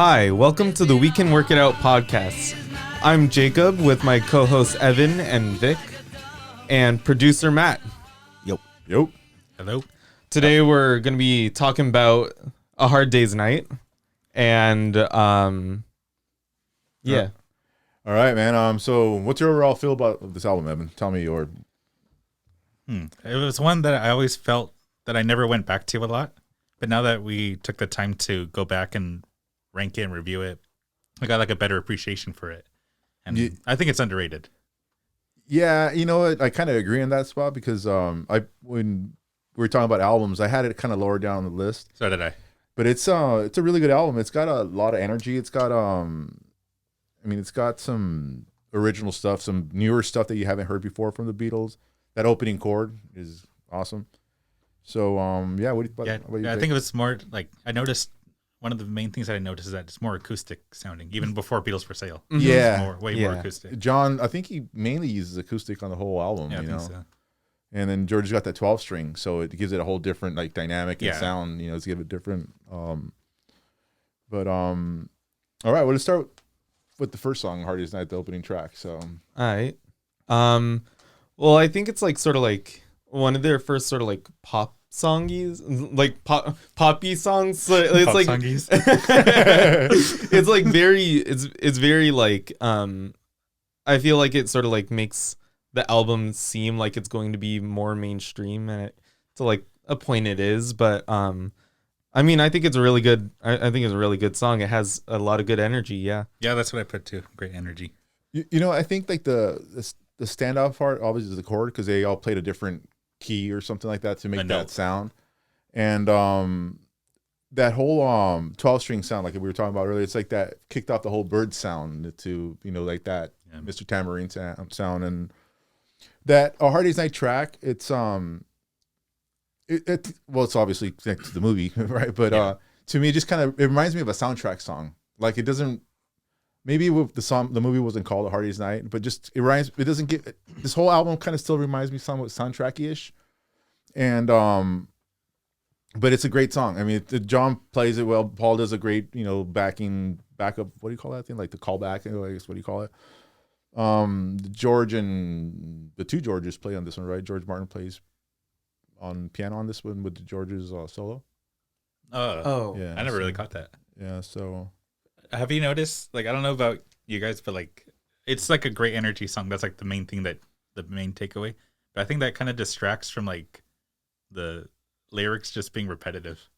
Hi, welcome to the We Can Work It Out podcast. I'm Jacob with my co-hosts Evan and Vic and producer Matt. Yep. Hello. Today we're going to be talking about A Hard Day's Night and yeah. All right, man. So what's your overall feel about this album, Evan? Tell me your... It was one that I always felt that I never went back to a lot. But now that we took the time to go back and rank it and review it, I got like a better appreciation for it. And I think it's underrated. Yeah, you know what? I kind of agree on that spot because when we were talking about albums, I had it kind of lower down on the list. So did I. But it's a really good album. It's got a lot of energy. It's got it's got some original stuff, some newer stuff that you haven't heard before from the Beatles. That opening chord is awesome. So what do you I think it was more like I noticed one of the main things that I noticed is that it's more acoustic sounding, even before Beatles for Sale. Yeah, Way more acoustic. John, I think he mainly uses acoustic on the whole album. Yeah, I think so. And then George's got that 12 string, so it gives it a whole different like dynamic and sound. You know, it's give it different. All right. Well, let's start with the first song, "Hard Day's Night," the opening track. So, All right. Well, I think it's like sort of like one of their first sort of like pop songies, like poppy songs. So it's Pop like songies. it's like it's very like I feel like it sort of like makes the album seem like it's going to be more mainstream, and to like a point it is, but I mean, I think it's a really good. I think it's a really good song. It has a lot of good energy. Yeah. Yeah, that's what I put too. Great energy. you know, I think like the standout part obviously is the chord because they all played a different key or something like that to make that sound, and that whole 12 string sound like we were talking about earlier, it's like that kicked off the whole bird sound to, you know, like that Mr. Tambourine sound. And that A Hard Day's Night track, it's it's obviously connected to the movie, right? But to me, it just kind of, it reminds me of a soundtrack song. Like it doesn't, maybe if the movie wasn't called A Hard Day's Night, but just it doesn't get, this whole album kind of still reminds me somewhat soundtracky-ish. And but it's a great song. I mean, John plays it well. Paul does a great, you know, backup. What do you call that thing? Like the callback, I guess. What do you call it? George and the two Georges play on this one, right? George Martin plays on piano on this one with the Georges solo. Yeah. I never really caught that. Yeah. So, have you noticed? Like, I don't know about you guys, but like, it's like a great energy song. That's like the main thing, the main takeaway. But I think that kind of distracts from like the lyrics just being repetitive.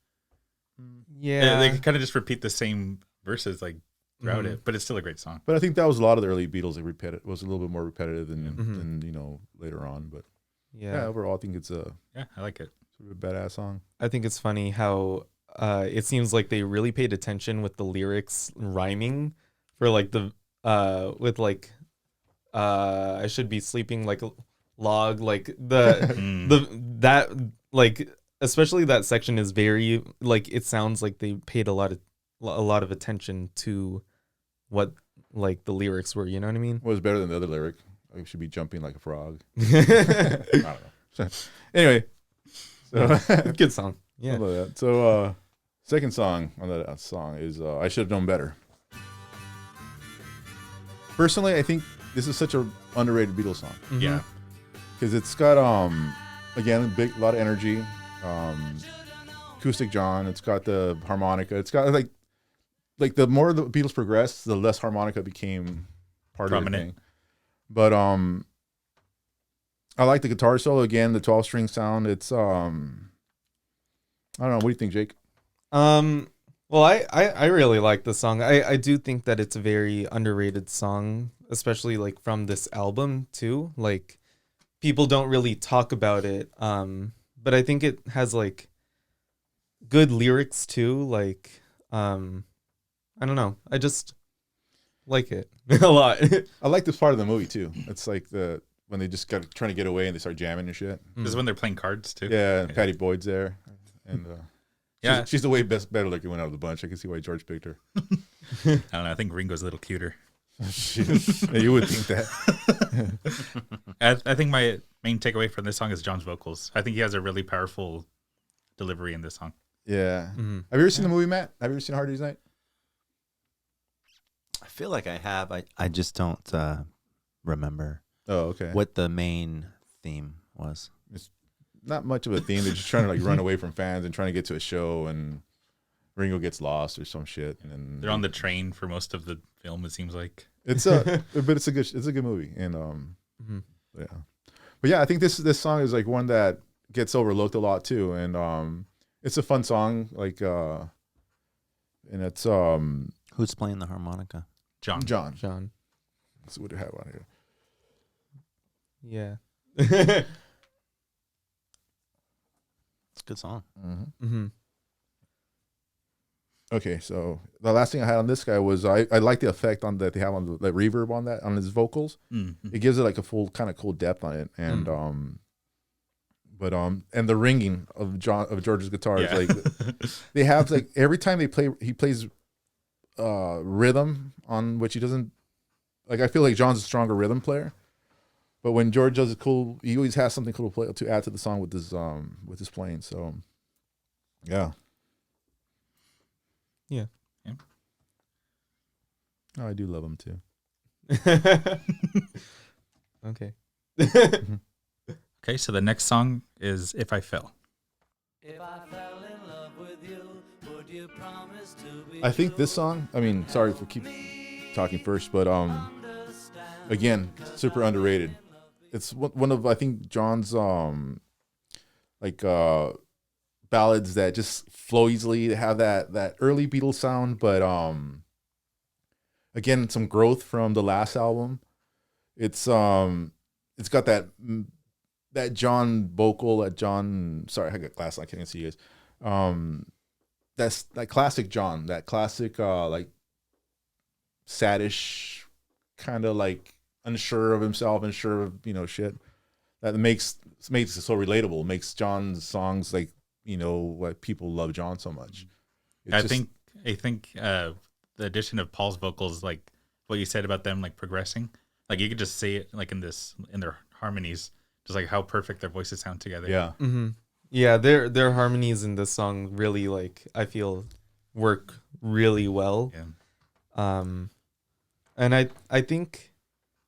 Yeah. They kind of just repeat the same verses like throughout it, but it's still a great song. but I think that was a lot of the early Beatles. It was a little bit more repetitive than you know, later on. But yeah, overall, I think it's I like it. Sort of a badass song. I think it's funny how it seems like they really paid attention with the lyrics rhyming for like the with like I should be sleeping like a log, like that like especially that section is very like, it sounds like they paid a lot of attention to what like the lyrics were, you know what I mean? What was better than the other lyric? I should be jumping like a frog. I don't know. Anyway, so good song. Yeah. I love that. So second song on that song is I Should Have Known Better. Personally, I think this is such an underrated Beatles song. Yeah, because it's got again a lot of energy, acoustic John. It's got the harmonica. It's got like the more the Beatles progressed, the less harmonica became part of the thing. But I like the guitar solo again, the 12 string sound. It's I don't know. What do you think, Jake? Well, I really like the song. I do think that it's a very underrated song, especially like from this album too. Like people don't really talk about it. But I think it has like good lyrics too. Like I don't know. I just like it a lot. I like this part of the movie too. It's like when they just got trying to get away and they start jamming and shit. This is when they're playing cards too. Yeah, and Patty Boyd's there, and she's the way better looking one out of the bunch. I can see why George picked her. I don't know. I think Ringo's a little cuter. Yeah, you would think that. I think my main takeaway from this song is John's vocals. I think he has a really powerful delivery in this song. Yeah. Mm-hmm. Have you ever seen the movie, Matt? Have you ever seen Hard Day's Night? I feel like I have. I just don't remember Oh, okay. what the main theme was. Not much of a theme. They're just trying to like run away from fans and trying to get to a show, and Ringo gets lost or some shit. And then They're on the train for most of the film. It seems like it's a good movie, and yeah. But yeah, I think this song is like one that gets overlooked a lot too, and it's a fun song, like and it's Who's playing the harmonica? John. John. That's what I have on here. Yeah. It's a good song. Mm-hmm. Okay, so the last thing I had on this guy was I like the effect on that they have on the reverb on that on his vocals. Mm-hmm. It gives it like a full kind of cool depth on it, and and the ringing of George's guitar is like they have like every time he plays rhythm on which he doesn't like. I feel like John's a stronger rhythm player, but when George does it cool, he always has something cool to play to add to the song with his playing. So yeah. Yeah. Oh, I do love him too. Okay. Okay, so the next song is "If I Fell." If I fell in love with you, would you promise to be I think this song, I mean, sorry for keep talking first, but again, super underrated. It's one of I think John's ballads that just flow easily. They have that early Beatles sound, but again, some growth from the last album. It's got that John vocal, sorry, I got glasses, I can't see you guys. That's that classic John, that classic like saddish, kind of like unsure of himself, unsure of shit. That makes it so relatable. Makes John's songs like why people love John so much. I think the addition of Paul's vocals, like what you said about them like progressing, like you could just see it like in their harmonies, just like how perfect their voices sound together. Yeah. Mm-hmm. Yeah, their harmonies in this song really like I feel work really well. Yeah. And I think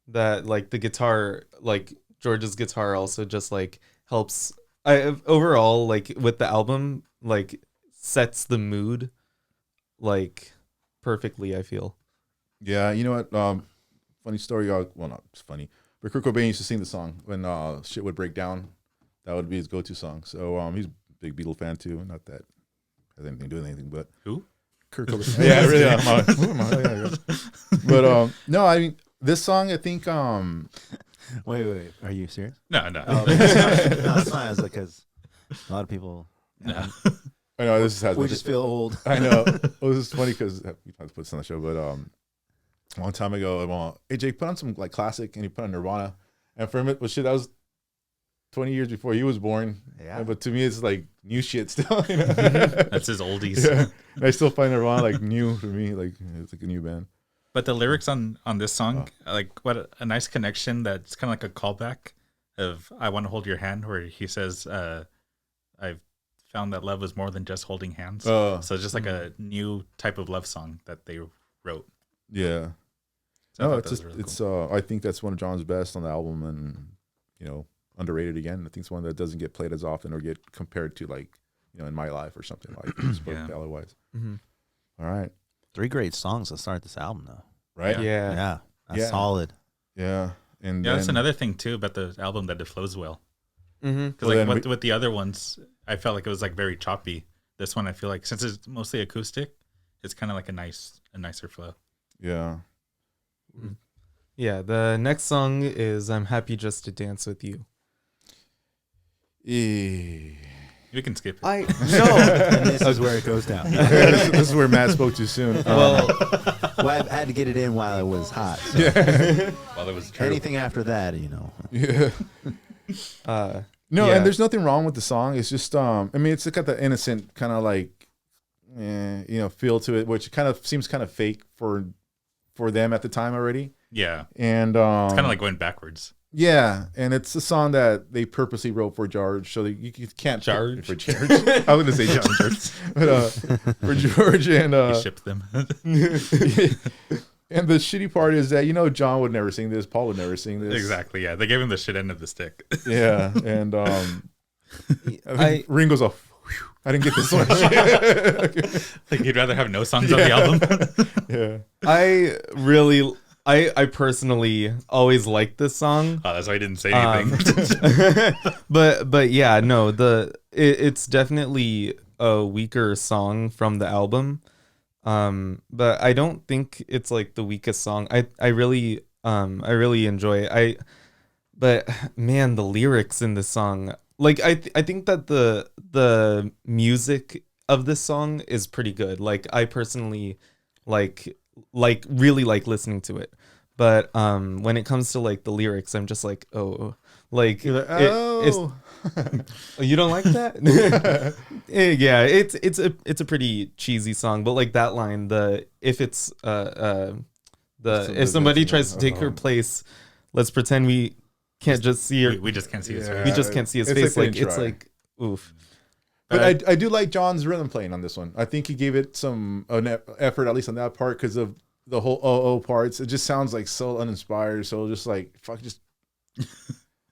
that like the guitar, like George's guitar also just like helps overall like with the album like sets the mood like perfectly, I feel. Yeah, you know what? Funny story. Well, not funny, but Kurt Cobain used to sing the song when shit would break down. That would be his go-to song. So he's a big Beatle fan too. Not that has anything to do with anything, but Who? Kurt Cobain. Yeah, really. But no, I mean this song. I think Wait. Are you serious? No. Oh, it's not. It's because a lot of people. No. I know this has. We just feel old. I know. Well, this is funny because we have to put this on the show, but a long time ago, hey Jake, put on some like classic, and he put on Nirvana, and for him it was shit that was 20 years before he was born. Yeah. But to me, it's like new shit still. That's his oldies. Yeah. And I still find Nirvana like new for me. Like it's like a new band. But the lyrics on this song, like what a nice connection. That's kind of like a callback of "I Want to Hold Your Hand," where he says, "I've found that love is more than just holding hands." So it's just like a new type of love song that they wrote. Yeah. So I No, thought it's that was just really it's cool. I think that's one of John's best on the album, and underrated again. I think it's one that doesn't get played as often or get compared to like In My Life or something like Yeah. ballad wise. Mm-hmm. All right. 3 great songs to start this album, though. Right. Yeah. Yeah, that's Yeah. solid. Yeah. And Yeah, that's then- another thing too about the album, that it flows well. Mm-hmm. Because Well, like then with the other ones, I felt like it was like very choppy. This one, I feel like since it's mostly acoustic, it's kind of like a nicer flow. Yeah. Yeah, the next song is "I'm Happy Just to Dance with You." Eh. We can skip it. I no. And this is where it goes down. this is where Matt spoke too soon. Well, Well, I had to get it in while it was hot. So While it was true. anything after that, Yeah. No, Yeah. and there's nothing wrong with the song. It's just I mean, it's got the innocent kind of like feel to it, which kind of seems kind of fake for them at the time already. Yeah, And it's kind of like going backwards. yeah, and it's a song that they purposely wrote for George, so that you can't George? for George. I was gonna say John George, but for George and He shipped them. And the shitty part is that John would never sing this, Paul would never sing this. Exactly. Yeah, they gave him the shit end of the stick. Yeah, and I I think Ringo's off. I didn't get this one. Like he'd rather have no songs on the album. Yeah. I personally always liked this song. Oh, that's why I didn't say anything. but yeah, no, it's definitely a weaker song from the album. But I don't think it's like the weakest song. I really enjoy it. But man, the lyrics in this song, like I think that the music of this song is pretty good. Like I personally really like listening to it. But when it comes to like the lyrics, I'm just like, oh, like, You're like, it's oh. you don't like that? Yeah, it's a pretty cheesy song, but like that line, if somebody tries to take her place, let's pretend we can't just see her. We just can't see his Yeah. We face. just can't see his It's face. like Like they it's try. like oof. But I do like John's rhythm playing on this one. I think he gave it some effort, at least on that part, because of the whole parts. It just sounds like so uninspired. So just like fuck, just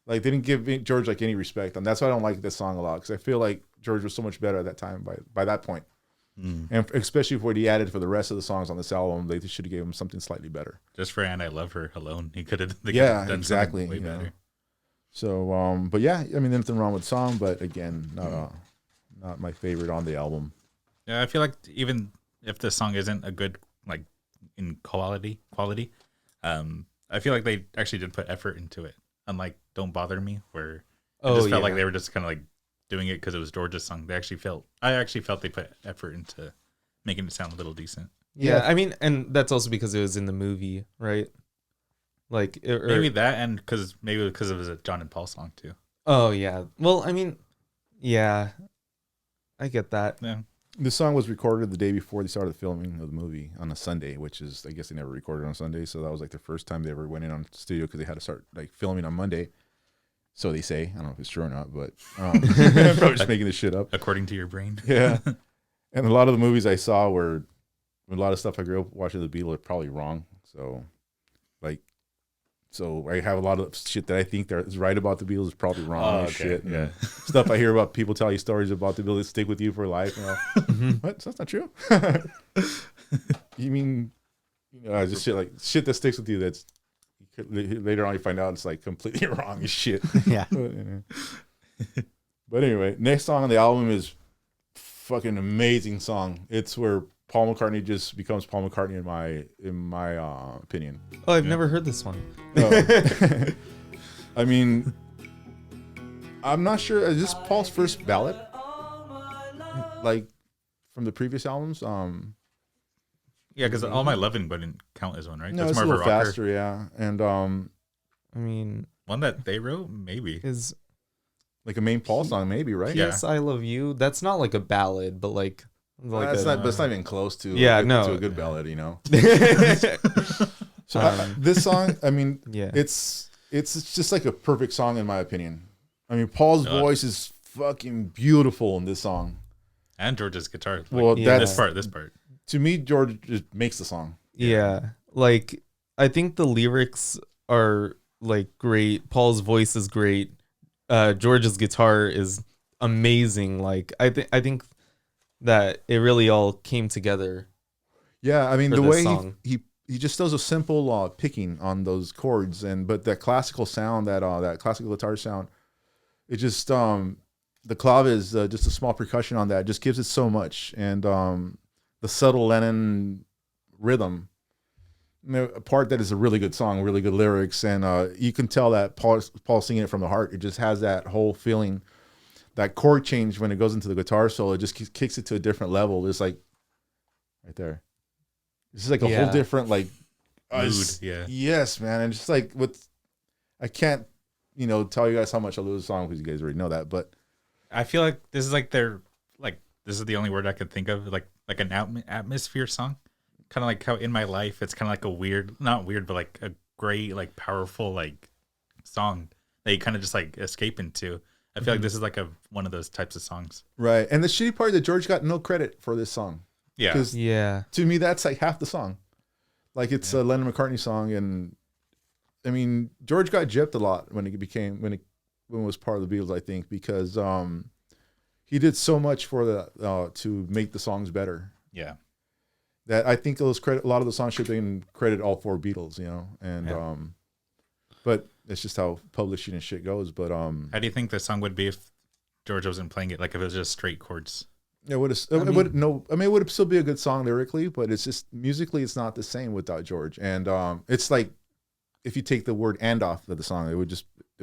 like they didn't give George like any respect, and that's why I don't like this song a lot, because I feel like George was so much better at that time by that point. And especially for what he added for the rest of the songs on this album, they should have gave him something slightly better. Just for "And I Love Her" alone, he could have. Yeah, done exactly. something way better. So, but yeah, I mean, nothing wrong with the song, but again, not my favorite on the album. Yeah, I feel like even if the song isn't a good like in quality, I feel like they actually did put effort into it. Unlike "Don't Bother Me," where it just felt like they were just kind of like doing it because it was George's song. I actually felt they put effort into making it sound a little decent. Yeah, I mean, and that's also because it was in the movie, right? Like Maybe that, and because it was a John and Paul song too. Oh yeah. Well, I mean, yeah, I get that. Yeah, The song was recorded the day before they started filming of the movie on a Sunday, which is, I guess they never recorded on Sunday. So that was like the first time they ever went in on the studio, because they had to start like filming on Monday. So they say. I don't know if it's true or not, but probably just making this shit up. according to your brain. Yeah. And a lot of the movies I saw were, a lot of stuff I grew up watching the Beatles are probably wrong. So I have a lot of shit that I think is right about the Beatles is probably wrong. Shit. Yeah. Stuff I hear about people tell you stories about the Beatles that stick with you for life. What? That's not true. You mean, just shit that sticks with you. That's later on you find out it's like completely wrong as shit. Yeah. But anyway, next song on the album is fucking amazing song. It's where Paul McCartney just becomes Paul McCartney in my opinion. Oh, I've never heard this one. I mean, I'm not sure. Is this Paul's first ballad? Like from the previous albums? Yeah, because "All My Lovin' wouldn't count as one, right? No, That's it's more a of little a rocker. faster, yeah. And I mean, One that they wrote, maybe. is like a main Paul song, maybe, right? Yeah. Yes, I Love You. That's not like a ballad, but like That's not, but it's not even close to Yeah, no. to a good ballad, you know. a So this song, I mean, yeah. it's just like a perfect song in my opinion. I mean, Paul's voice is fucking beautiful in this song. And George's guitar. Like, Well, Yeah. this part. To me, George just makes the song. Yeah. Like I think the lyrics are like great. Paul's voice is great. George's guitar is amazing. Like I think that it really all came together. Yeah, I mean For the this way song. he just does a simple picking on those chords, but that classical sound, that classical guitar sound, it just the clav is just a small percussion on that just gives it so much, and the subtle Lennon rhythm, a part that is a really good song, really good lyrics, and you can tell that Paul's singing it from the heart. It just has that whole feeling. That chord change when it goes into the guitar solo, it just kicks it to a different level. It's like right there. This is like a Yeah. whole different like Mood, yeah. Yes, man. And just like I can't, tell you guys how much I love the song because you guys already know that. But I feel like this is like this is the only word I could think of, like an atmosphere song. Kind of like how In My Life, it's kind of like a weird, not weird, but like a great, like powerful, like song that you kind of just like escape into. I feel like this is like one of those types of songs. right. And the shitty part that George got no credit for this song. Yeah. Because Yeah. to me, that's like half the song. Like it's a Lennon McCartney song, and I mean George got gypped a lot when it was part of the Beatles, I think, because he did so much for the to make the songs better. Yeah. That I think a lot of the songs should have been credited all four Beatles, you know, and but it's just how publishing and shit goes. But How do you think the song would be if George wasn't playing it? Like if it was just straight chords? it would it would still be a good song lyrically, but it's just musically it's not the same without George. And it's like if you take the word "and" off of the song, it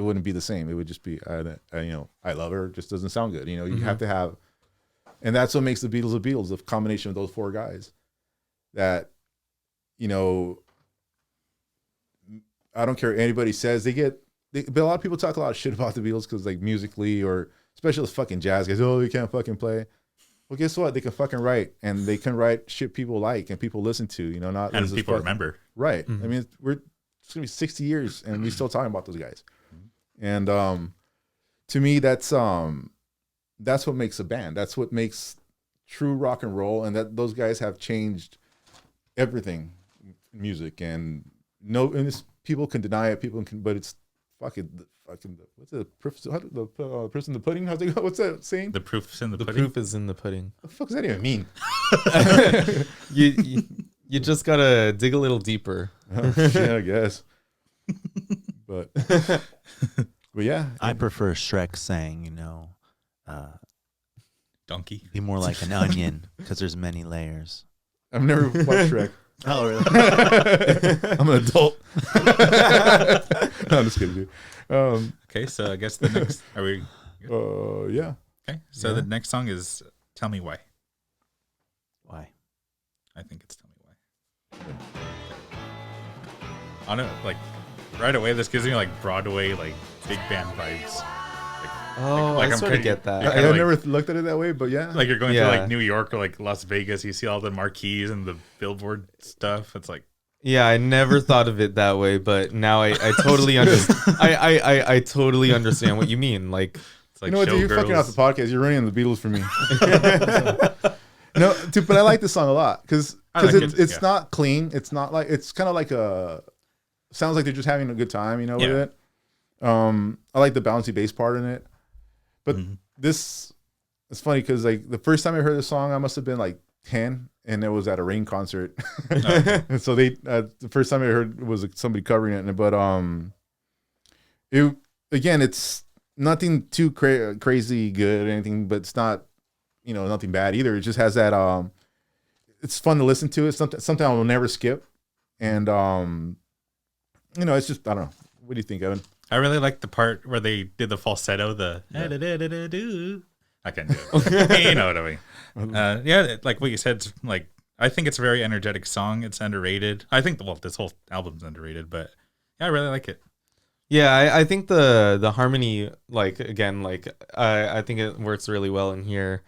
wouldn't be the same. It would just be I love her. It just doesn't sound good. You know, you have to have, and that's what makes the Beatles, the combination of those four guys. That, you know, I don't care what anybody says. But a lot of people talk a lot of shit about the Beatles because like musically, or especially those fucking jazz guys, oh, they can't fucking play. Well, guess what? They can fucking write, and they can write shit people like and people listen to. You know, not And people remember. Right. I mean, it's gonna be 60 years, and we still talking about those guys. And to me, that's what makes a band. That's what makes true rock and roll, and that those guys have changed everything in music. And people can deny it, but it's fucking what's the proof? The proof in the pudding? What's that saying? The proof's in the The pudding. proof is in the pudding. What the fuck does that even mean? You just gotta dig a little deeper. Yeah, I guess. But yeah, I prefer Shrek saying, you know, Donkey. be more like an onion because there's many layers. I've never watched Shrek. Oh, really? I'm an adult. No, I'm just kidding, dude. Okay, so I guess the next are we Yeah. okay? So the next song is "Tell Me Why." Why? I think it's "Tell Me Why." I don't like right away. This gives me like Broadway, like big band vibes. Oh, like I I'm sort kinda- of get that. you're I kinda never looked at it that way, but yeah. Like you're going Yeah. to like New York or like Las Vegas. You see all the marquees and the billboard stuff. It's like Yeah, I never thought of it that way, but now I totally understand. I totally understand what you mean. Like, it's like you know what, dude? You're fucking off the podcast. You're running the Beatles for me. No, dude, but I like this song a lot because I like it, it's yeah. not clean. It's not like, it's kind of like sounds like they're just having a good time, you know, with Yeah. it. I like the bouncy bass part in it. But it's funny because like the first time I heard this song, I must have been like 10, and it was at a Rain concert. And so the first time I heard it was somebody covering it, but it's nothing too crazy good or anything, but it's not, you know, nothing bad either. It just has that it's fun to listen to. It's something I will never skip, and you know, it's just, I don't know. What do you think, Evan? I really like the part where they did the falsetto. I can't do it. You know what I mean? Yeah, like what you said. Like I think it's a very energetic song. It's underrated. I think this whole album's underrated, but yeah, I really like it. yeah, I think the harmony, like again, like I think it works really well in here.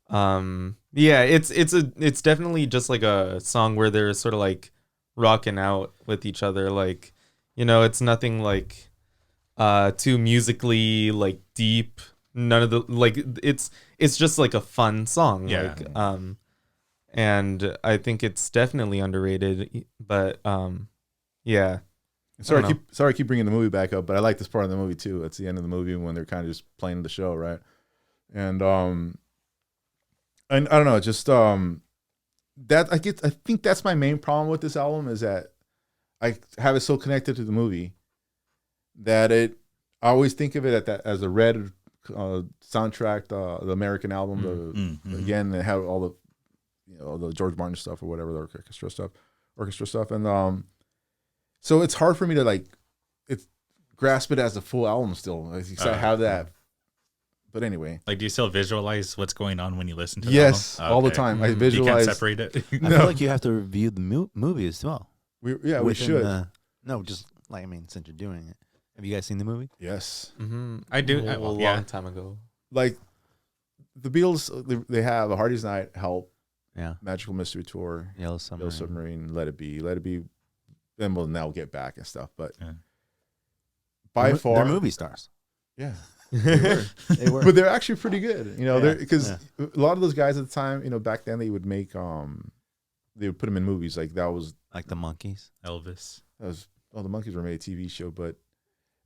Yeah, it's definitely just like a song where they're sort of like rocking out with each other. Like, you know, it's nothing like too musically like deep. None of the like it's just like a fun song. Yeah. Like, and I think it's definitely underrated. But yeah. Sorry, I don't I keep bringing the movie back up, but I like this part of the movie too. It's the end of the movie when they're kind of just playing the show, right? And I don't know, just that I think that's my main problem with this album is that I have it so connected to the movie that I always think of it as a red soundtrack, the American album. Again, they have all the, you know, the George Martin stuff or whatever, the orchestra stuff, and so it's hard for me to like grasp it as a full album still. Like, I have that, but anyway. Like, do you still visualize what's going on when you listen to Yes, the album? all the Okay. time. I You visualize. can't separate it. I feel like you have to review the movie as well. We Within, should. no, just like, I mean, since you're doing it. Have you guys seen the movie? Yes. I do. A Yeah. long time ago. Like the Beatles, they have A Hard Day's Night, Help, Yeah. Magical Mystery Tour, Yellow Submarine. Yellow Submarine, Let It Be. Then we'll now get back and stuff. But Yeah. by far, They're movie stars. yeah. They were. But they're actually pretty good, you know. Yeah, Because a lot of those guys at the time, you know, back then they would make they would put them in movies. Like that was Like the monkeys. Elvis. the Monkeys were made a TV show, but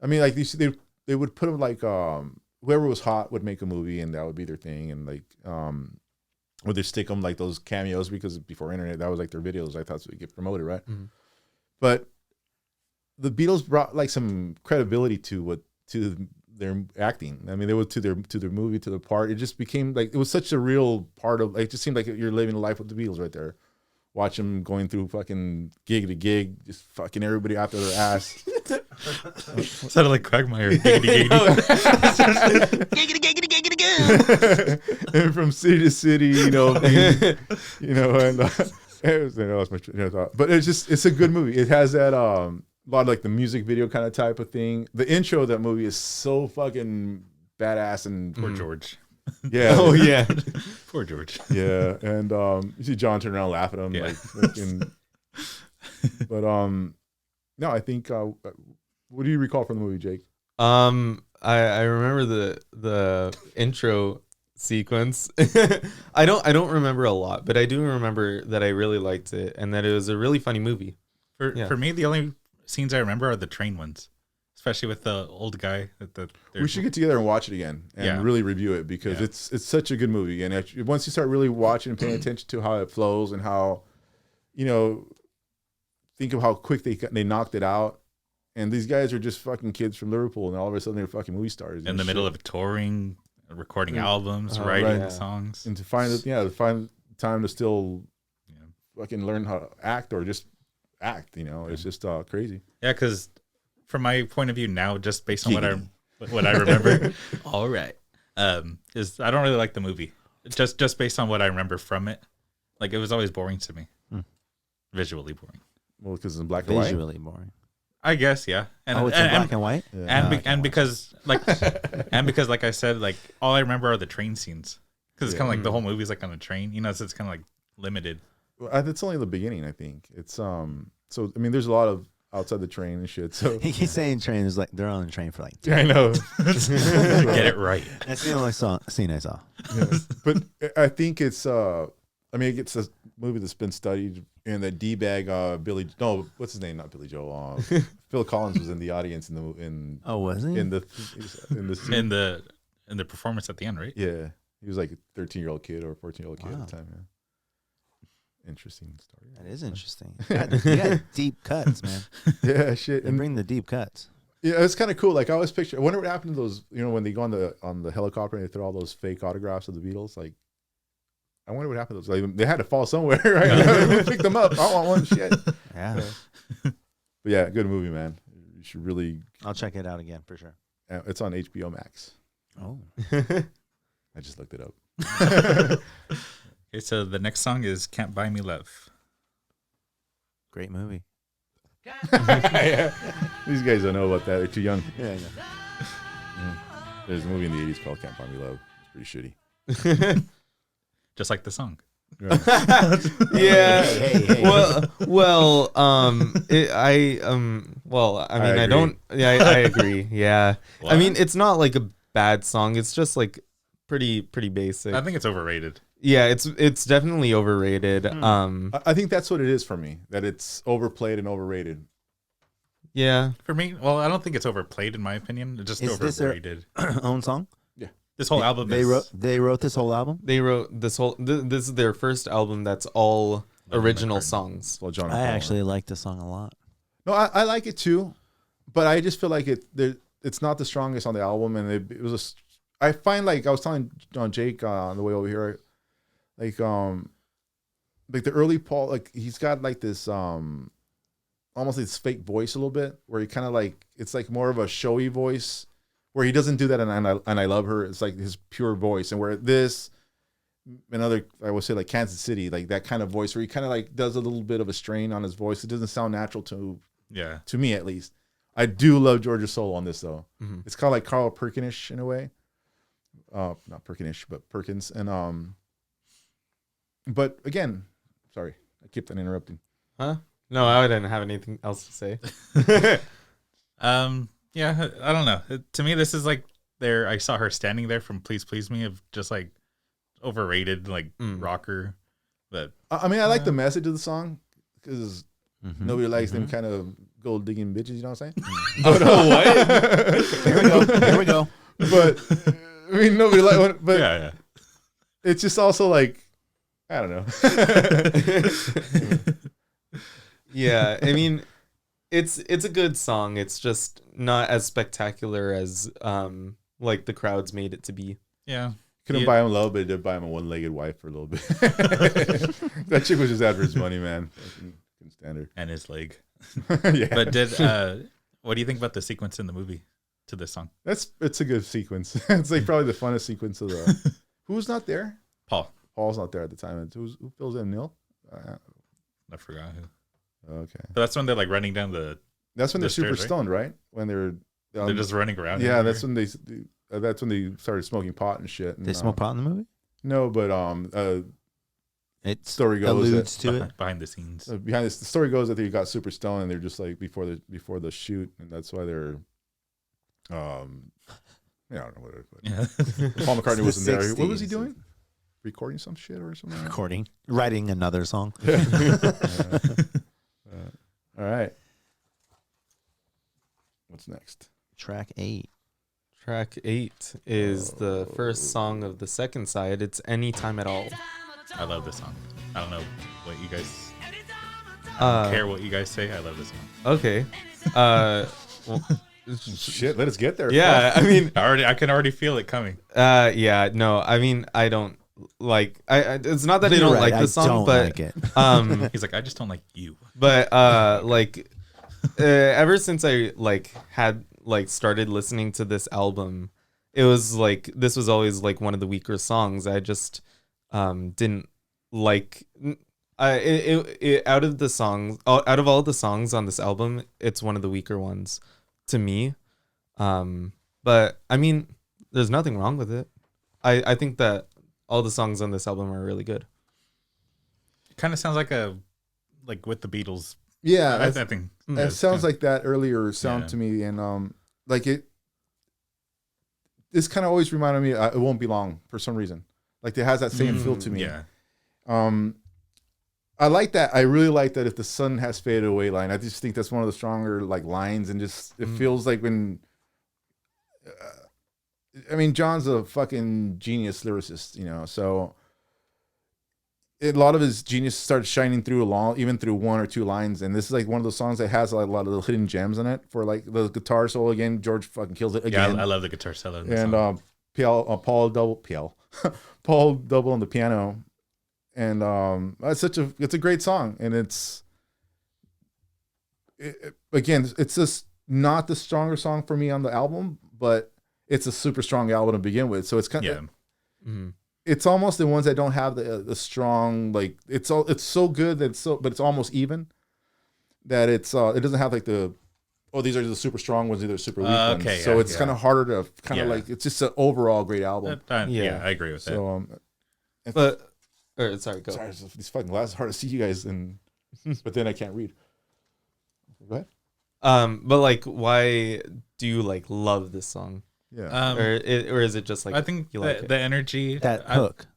I mean, like they would put them like whoever was hot would make a movie, and that would be their thing, and like would they stick them like those cameos because before internet that was like their videos. I thought so would get promoted, right? Mm-hmm. But the Beatles brought like some credibility to their acting. I mean, they were to their movie, to the part. It just became like it was such a real part of. Like, it just seemed like you're living a life with the Beatles right there. Watch them going through fucking gig to gig, just fucking everybody after their ass. Sounded like Quagmire. Giggity, giggity. And from city to city, and but it's a good movie. It has that a lot of like the music video kind of type of thing. The intro of that movie is so fucking badass and Poor George. yeah. Oh yeah. Poor George. Yeah, and you see John turn around, laugh at him, Yeah. like fucking. But no, I think. What do you recall from the movie, Jake? I remember the intro sequence. I don't remember a lot, but I do remember that I really liked it and that it was a really funny movie. For me, the only scenes I remember are the train ones, especially with the old guy. We should get together and watch it again and really review it because it's such a good movie. And once you start really watching and paying attention to how it flows and how, think of how quick they knocked it out. And these guys are just fucking kids from Liverpool, and all of a sudden they're fucking movie stars. in the middle of touring, recording albums, writing right. songs. And to find time to still fucking learn how to act or just act, it's just crazy. Yeah, because from my point of view now, just based on what I remember, all right, is I don't really like the movie. Just based on what I remember from it, like it was always boring to me, visually boring. Well, because it's in black and white. Visually boring. I guess, yeah. And it's in black and white. And because like I said, like all I remember are the train scenes because it's kind of like the whole movie's like on a train, so it's kind of like limited. Well, it's only the beginning, I think. It's so I mean, there's a lot of outside the train and shit. So He keeps saying train is like they're on the train for like. I know. Get it right. That's the only scene I saw. Yeah. But I think it's it's a movie that's been studied, and the D-bag what's his name? Not Billy Joel. Phil Collins was in the audience in Oh, was he? in the in the performance at the end, right? yeah, he was like a 13-year-old kid or a 14-year-old kid Wow. at the time. Yeah. Interesting story. That is interesting. You got deep cuts, man. Yeah, shit. They And bring the deep cuts. yeah, it's kind of cool. Like I always picture. I wonder what happened to those. When they go on the helicopter and they throw all those fake autographs of the Beatles. Like, I wonder what happened to those. Like, they had to fall somewhere, right? Pick them up. I want one. Shit. Yeah. But yeah, good movie, man. You should really. I'll check it out again for sure. It's on HBO Max. Oh. I just looked it up. Okay, so the next song is "Can't Buy Me Love." Great movie. Yeah. These guys don't know about that. They're too young. Yeah, I know. There's a movie in the 80s called Can't Buy Me Love. It's pretty shitty. Just like the song. Yeah. Yeah. Hey. Well, I mean, I agree. don't. Yeah, I agree. Yeah. What? I mean, it's not like a bad song. It's just like pretty basic. I think it's overrated. Yeah, it's definitely overrated. I think that's what it is for me. That it's overplayed and overrated. Yeah. For me, well, I don't think it's overplayed in my opinion. It's just Is this their- overrated. Own song. This whole album They is wrote this whole album. They wrote this whole. This is their first album that's all original songs. Well, John. I actually like this song a lot. No, I like it too, but I just feel like it's not the strongest on the album, and it was I find, like I was telling Jake on the way over here, like the early Paul, like he's got like this almost this fake voice a little bit, where he kind of like it's like more of a showy voice, where he doesn't do that and I Love Her. It's like his pure voice, and where this and other, I would say like Kansas City, like that kind of voice where he kind of like does a little bit of a strain on his voice. It doesn't sound natural to me at least. I do love George's solo on this though. Mm-hmm. It's kind of like Carl Perkinish in a way. Not Perkinish, but Perkins. And but again, sorry, I kept on interrupting. Huh? No, I didn't have anything else to say. Yeah, I don't know. To me, this is like I saw her standing there from Please Please Me, of just like overrated, like rocker. But I mean, I like the message of the song because Mhm. nobody likes them kind of gold digging bitches. You know what I'm saying? Here we go. Here we go. But I mean, nobody like. But yeah. it's just also like, I don't know. Yeah, I mean, it's a good song. It's just not as spectacular as like the crowds made it to be. Yeah. Couldn't buy him love, but did buy him a one-legged wife for a little bit. That chick was just after his money, man. Couldn't stand her. And his leg. Yeah, But what do you think about the sequence in the movie to this song? it's a good sequence. It's like probably the funnest sequence of the. Who's not there? Paul. Paul's not there at the time. Who fills in? Neil. I forgot who. Okay, But that's when they're like running down that's when they're The super stairs, right? stoned, right? When they're just running around. yeah, everywhere. that's when they started smoking pot and shit. And, They smoke pot in the movie? No, but It story goes alludes to it. behind the scenes. behind this, the story goes that they got super stoned and they're just like before the shoot, and that's why they're yeah, I don't know what it was. Yeah. Paul McCartney It's the wasn't there. What was he 60s. doing? Recording some shit or something? Recording. Writing another song. All right. What's next? Track 8. Track 8 is the first song of the second side. It's Anytime at All. I love this song. I don't know what you guys care what you guys say. I love this song. Okay. Well, Shit, let us get there. yeah, I mean, I can already feel it coming. yeah, no, I mean, I don't like. It's not that I You're don't right, like the song, don't but like it. He's like, I just don't like you. but like ever since I like had like started listening to this album, it was like this was always like one of the weaker songs. I just didn't like. Out of the songs, out of all the songs on this album, it's one of the weaker ones to me. But I mean, there's nothing wrong with it. I think that all the songs on this album are really good. It kind of sounds like with the Beatles. Yeah, I think it sounds like that earlier sound Yeah. to me, and like it. This kind of always reminded me. It won't be long for some reason. Like it has that same feel to me. Yeah. I like that. I really like that. If the sun has faded away line, I just think that's one of the stronger like lines, and just it feels like when. I mean, John's a fucking genius lyricist, you know. So a lot of his genius starts shining through even through one or two lines, and this is like one of those songs that has like a lot of little hidden gems in it. For like the guitar solo again, George fucking kills it Yeah, again. I love the guitar solo. In this And song. Paul double on the piano, and it's a great song, and again, it's just not the stronger song for me on the album, but it's a super strong album to begin with. So it's kind of it's almost the ones that don't have the strong, like it's so good that but it's almost even, that it doesn't have like these are the super strong ones, these are super weak ones. Okay, So yeah, it's kind of harder to kind of like, it's just an overall great album. Yeah, I agree with that. So Sorry, go. sorry, these fucking glasses hard to see you guys, but then I can't read. Go ahead. But like, why do you like love this song, Yeah. or is it just like I think you like it? the energy, That hook.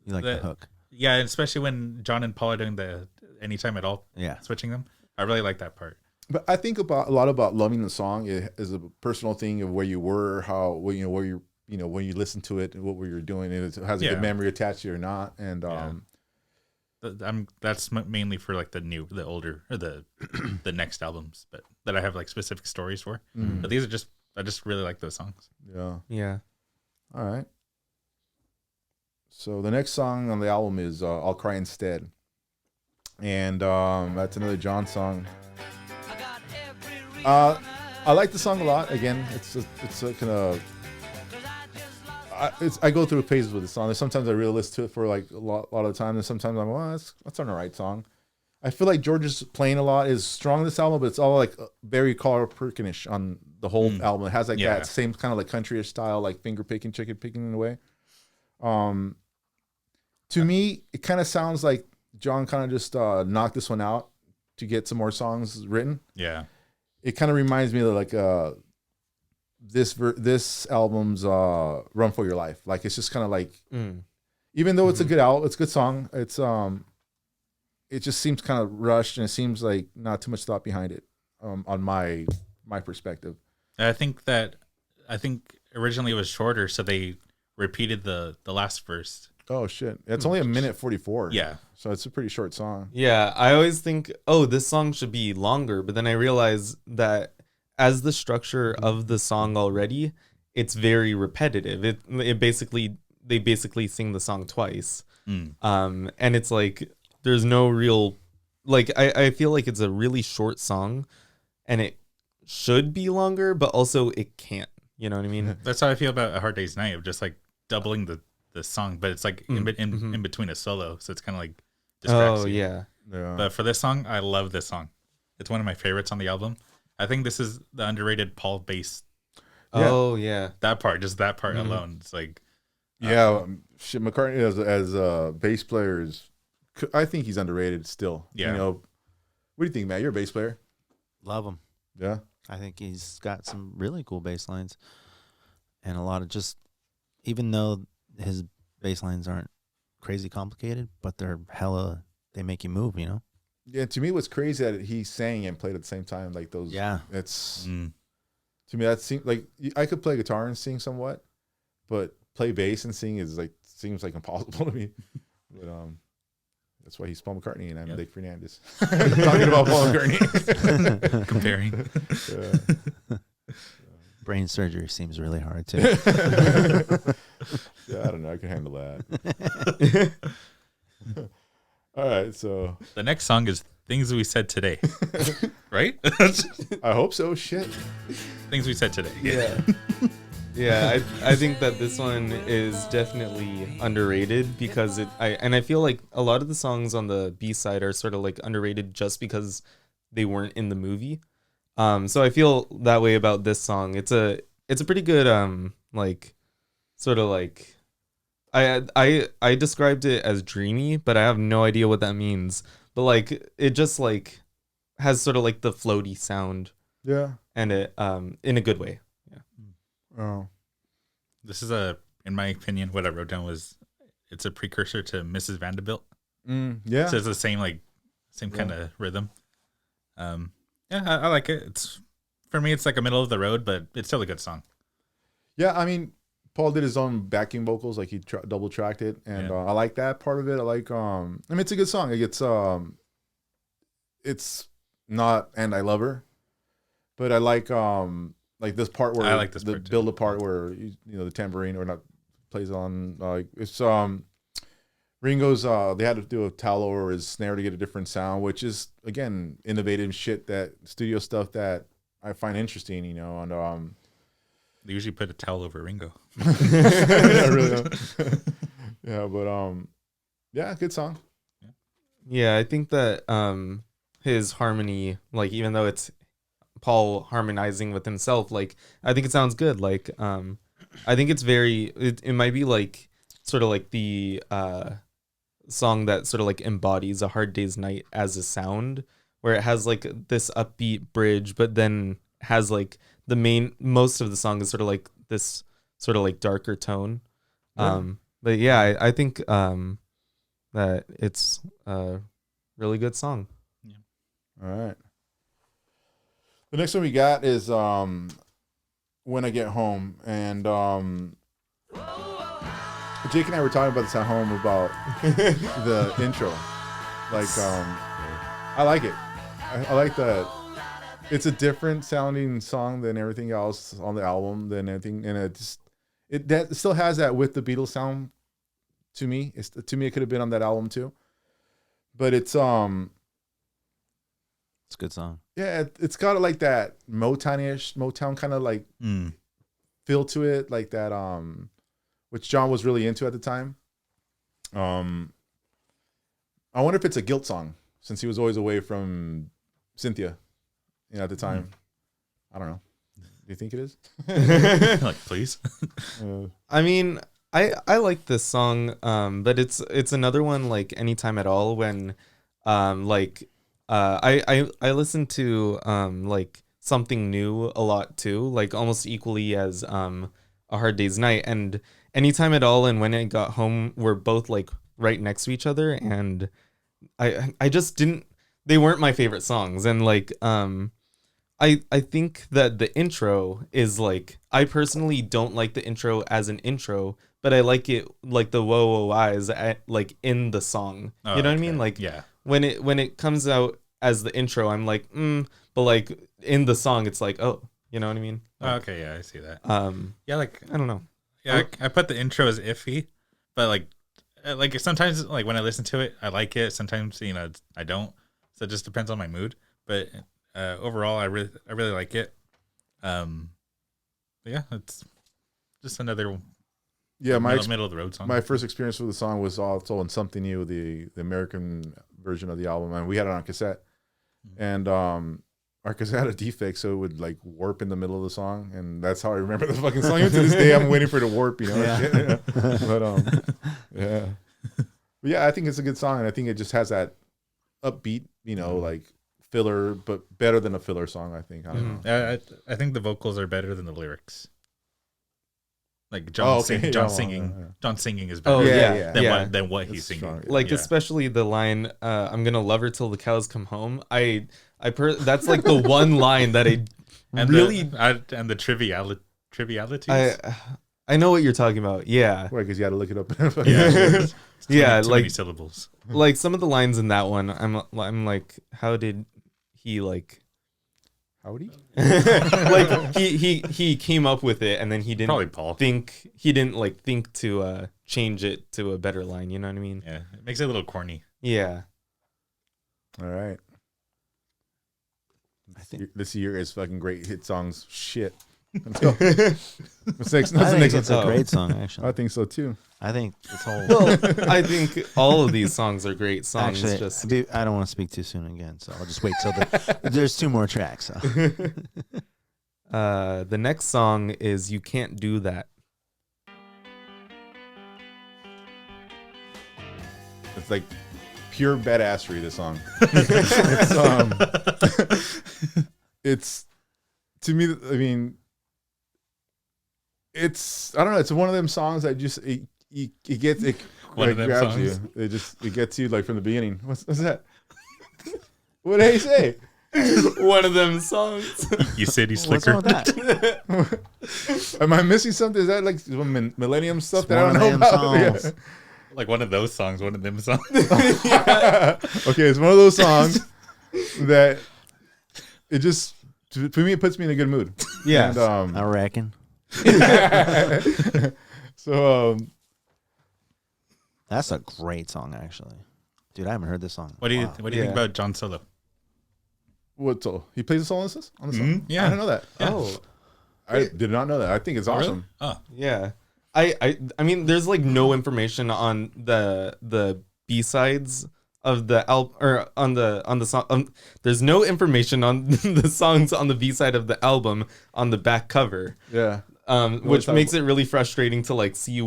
You like the hook. Yeah, especially when John and Paul are doing the Anytime at All, Yeah. switching them. I really like that part. But I think a lot about loving the song is a personal thing of where you were, where you when you listen to it and what were you doing, and it has a good memory attached to it or not. And that's mainly for like the older or the next albums, but that I have like specific stories for. But these are I just really like those songs. Yeah. All right. So the next song on the album is "I'll Cry Instead," and that's another John song. I like the song a lot. Again, it's a kind of. I go through phases with the song. Sometimes I really listen to it for like a lot of the time, and sometimes I'm that's an alright song. I feel like George's playing a lot is strong in this album, but it's all like very Carl Perkinish on the whole album. It has like that same kind of like countryish style, like finger picking, chicken picking in a way. To me, it kind of sounds like John kind of just knocked this one out to get some more songs written. Yeah. It kind of reminds me of like this album's "Run for Your Life." Like it's just kind of like even though it's a good it's a good song. It just seems kind of rushed, and it seems like not too much thought behind it. On my perspective. I think originally it was shorter, so they repeated the last verse. Oh shit! It's only a minute 44. Yeah. So it's a pretty short song. Yeah, I always think, oh, this song should be longer, but then I realize that as the structure of the song already, it's very repetitive. It basically they basically sing the song twice. And it's like there's no real like I feel like it's a really short song and it should be longer, but also it can't. You know what I mean? That's how I feel about A Hard Day's Night, of just like doubling the song, but it's like in between a solo, so it's kind of like distracts Oh you. yeah. Yeah. But for this song, I love this song. It's one of my favorites on the album. I think this is the underrated Paul bass. Yeah. Oh yeah. That part, just that part alone, it's like shit. McCartney as a bass player is, I think he's underrated still. Yeah. You know, what do you think, Matt? You're a bass player. Love him. Yeah. I think he's got some really cool bass lines, and a lot of just, even though his bass lines aren't crazy complicated, but they're hella, they make you move, you know? Yeah. To me, what's crazy that he sang and played at the same time, like those. Yeah. It's mm, to me that seems like I could play guitar and sing somewhat, but play bass and sing is like seems like impossible to me. But that's why he's Paul McCartney and I'm Dick Fernandez. Talking about Paul McCartney. comparing. Brain surgery seems really hard too. Yeah, I don't know. I can handle that. All right, so The next song is Things We Said Today. Right? I hope so. Shit. Things We Said Today. Yeah. Yeah, I think that this one is definitely underrated because I feel like a lot of the songs on the B side are sort of like underrated just because they weren't in the movie. So I feel that way about this song. It's a pretty good like sort of like I described it as dreamy, but I have no idea what that means. But like it just like has sort of like the floaty sound Yeah. and it in a good way. Oh. This is in my opinion, what I wrote down was it's a precursor to Mrs. Vanderbilt. Yeah. So it's the same kind of rhythm. Yeah, I like it. It's for me, it's like a middle of the road, but it's still a good song. Yeah. I mean, Paul did his own backing vocals, like he double tracked it, and I like that part of it. I like. I mean, it's a good song. It's not, and I love her, but I like this part where I like this the part too. build a part where you know the tambourine or not plays on it's Ringo's they had to do a towel over his snare to get a different sound, which is again innovative shit, that studio stuff that I find interesting, you know, and They usually put a towel over Ringo. yeah, really don't. Yeah, but yeah, good song. Yeah, I think that his harmony, like even though it's Paul harmonizing with himself, like I think it sounds good. Like I think it's it might be like sort of like the song that sort of like embodies A Hard Day's Night as a sound, where it has like this upbeat bridge, but then has like most of the song is sort of like this sort of like darker tone. But yeah, I think that it's a really good song. All right. The next one we got is When I Get Home, and Jake and I were talking about this at home about the intro. Like I like it. I like that. It's a different sounding song than everything else on the album, than anything, and it still has that with the Beatles sound. To me, it could have been on that album too. But it's It's a good song. yeah, it's got like that Motown kind of like feel to it, like that which John was really into at the time. I wonder if it's a guilt song, since he was always away from Cynthia, you know, at the time. I don't know. Do you think it is? Like, please. I mean, I like this song, but it's another one like Anytime at All, when like I listen to like Something New a lot too, like almost equally as A Hard Day's Night, and Anytime at all and When It Got Home were both like right next to each other, and I just didn't. They weren't my favorite songs, and like I think that the intro is like, I personally don't like the intro as an intro, but I like it like the whoa whoa eyes at, like in the song. Oh, You know what I okay. mean? Like Yeah. when it comes out as the intro, I'm like, but like in the song, it's like, oh, you know what I mean? Oh, okay, yeah, I see that. Yeah, like I don't know. yeah, I put the intro as iffy, but like sometimes like when I listen to it, I like it. Sometimes I don't. So it just depends on my mood. But overall, I really like it. But yeah, it's just another middle of the road song. My first experience with the song was also on Something New, the American version of the album, and we had it on cassette. And our cassette had a defect, so it would like warp in the middle of the song, and that's how I remember the fucking song. Even to this day, I'm waiting for it to warp, Yeah. But yeah, but yeah, I think it's a good song, and I think it just has that upbeat, like filler, but better than a filler song. I think. I don't know. I think the vocals are better than the lyrics. Like John singing is better Oh, yeah. than what he's It's singing. strong. Like Yeah. especially the line, "I'm gonna love her till the cows come home." That's like the one line that I And really and the trivialities. I know what you're talking about. Yeah, Why? Because you had to look it up. Yeah, yeah, too many like syllables. like some of the lines in that one, I'm like, how did he like? Howdy. Like he came up with it and then he Probably didn't Paul. think to change it to a better line. You know what I mean? Yeah, it makes it a little corny. Yeah. All right. I think This year is fucking great hit songs. Shit. Let's go. What's next? What's I the think next it's one? a great song, actually. I think so too. I think this whole. Well, I think all of these songs are great songs. Actually, just I don't want to speak too soon again, so I'll just wait till there's 2 more tracks. So. the next song is "You Can't Do That." It's like pure badassery. This song. It's to me. I mean, I don't know. It's one of them songs that just it gets it. One of them grabs songs. you. It gets you like from the beginning. What's that? What did he say? One of them songs. You city What's slicker. wrong with that? Am I missing something? Is that like some Millennium stuff It's that I one don't of know them about? songs. Like one of those songs, one of them songs. Yeah. Okay, it's one of those songs that it just for me it puts me in a good mood. Yeah. And, I reckon. so That's a great song, actually. Dude, I haven't heard this song. What do you Wow. What do you think Yeah. about John Solo? what? So he plays a solo on this? On the song? Mhm, yeah. I didn't know that. Oh, I did not know that. I think it's awesome. Oh, yeah. I mean, there's like no information on the B-sides of the album or on the song. There's no information on the songs on the B-side of the album on the back cover. Yeah. Which makes it really frustrating to like see